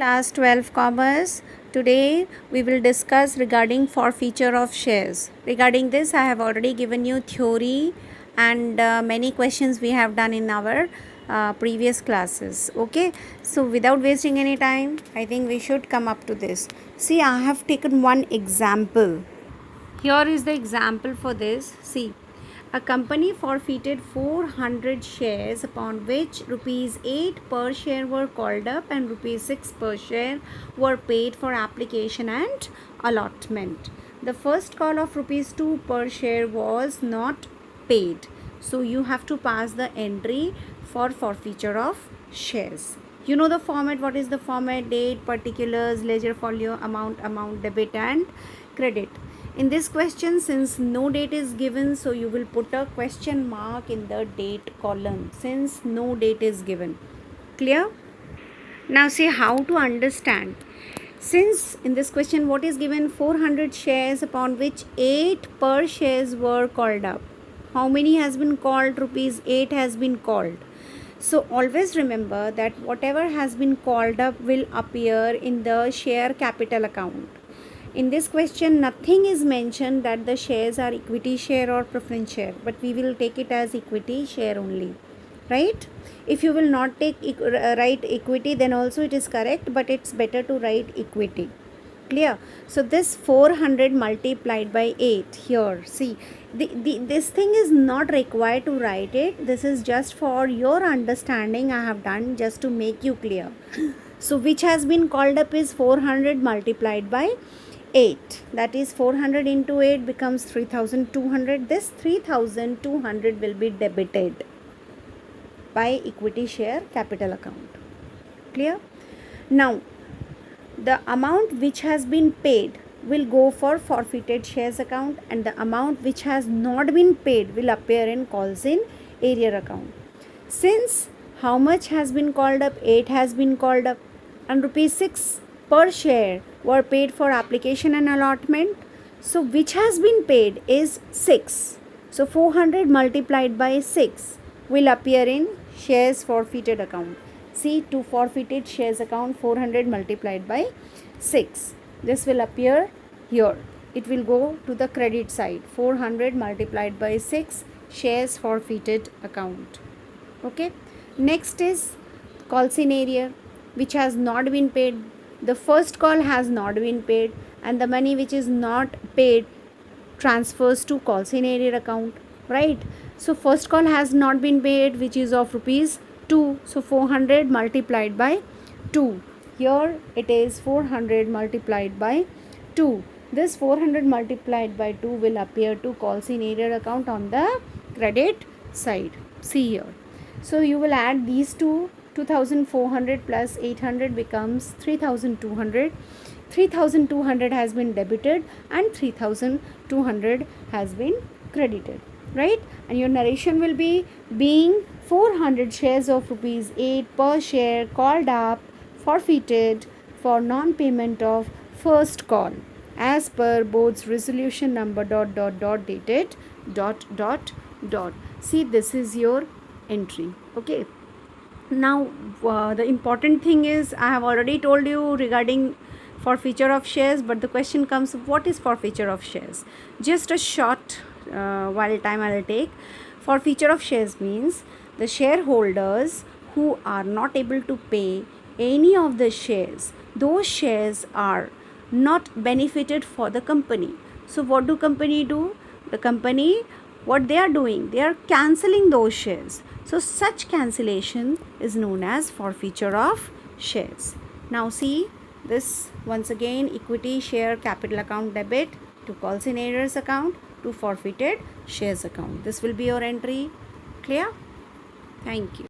Class 12 Commerce. Today we will discuss regarding forfeiture of shares. Regarding this, I have already given you theory and many questions we have done in our previous classes. Okay, so without wasting any time, I think we should come up to this. See, I have taken one example. Here is the example for this. See, a company forfeited 400 shares upon which rupees 8 per share were called up and rupees 6 per share were paid for application and allotment. The first call of rupees 2 per share was not paid. So you have to pass the entry for forfeiture of shares. You know the format. What is the format? Date, particulars, ledger folio, amount, debit and credit. In this question, since no date is given, so you will put a question mark in the date column since no date is given. Clear? Now see how to understand. Since in this question what is given? 400 shares upon which 8 per shares were called up. How many has been called? Rupees 8 has been called. So always remember that whatever has been called up will appear in the share capital account. In this question, nothing is mentioned that the shares are equity share or preference share, but we will take it as equity share only, right? If you will not write equity, then also it is correct, but it's better to write equity. Clear? So this 400 multiplied by 8 here, see, this thing is not required to write it. This is just for your understanding. I have done just to make you clear. So which has been called up is 400 multiplied by 8, that is 400 into 8 becomes 3200. This 3200 will be debited by equity share capital account. Clear? Now the amount which has been paid will go for forfeited shares account, and the amount which has not been paid will appear in calls in arrear account. Since how much has been called up? 8 has been called up and rupees 6 per share were paid for application and allotment. So which has been paid is 6. So 400 multiplied by 6 will appear in shares forfeited account. See, to forfeited shares account, 400 multiplied by 6. This will appear here. It will go to the credit side. 400 multiplied by 6 shares forfeited account. Okay. Next is calls in arrear, which has not been paid. The first call has not been paid, and the money which is not paid transfers to calls in arrear account, right? So first call has not been paid, which is of rupees 2. So 400 multiplied by 2. Here it is 400 multiplied by 2. This 400 multiplied by 2 will appear to calls in arrear account on the credit side. See here. So you will add these two. 2400 plus 800 becomes 3200. 3200 has been debited and 3200 has been credited, right? And your narration will be being 400 shares of rupees 8 per share called up, forfeited for non-payment of first call as per board's resolution number ... dated ... See, this is your entry. Okay. Now the important thing is, I have already told you regarding forfeiture of shares, but the question comes, what is forfeiture of shares? Just a short while time I will take. Forfeiture of shares means the shareholders who are not able to pay any of the shares, those shares are not benefited for the company. So what do company do? The company, what they are doing, they are cancelling those shares. So such cancellation is known as forfeiture of shares. Now see this once again, equity share capital account debit to calls in arrears account to forfeited shares account. This will be your entry. Clear? Thank you.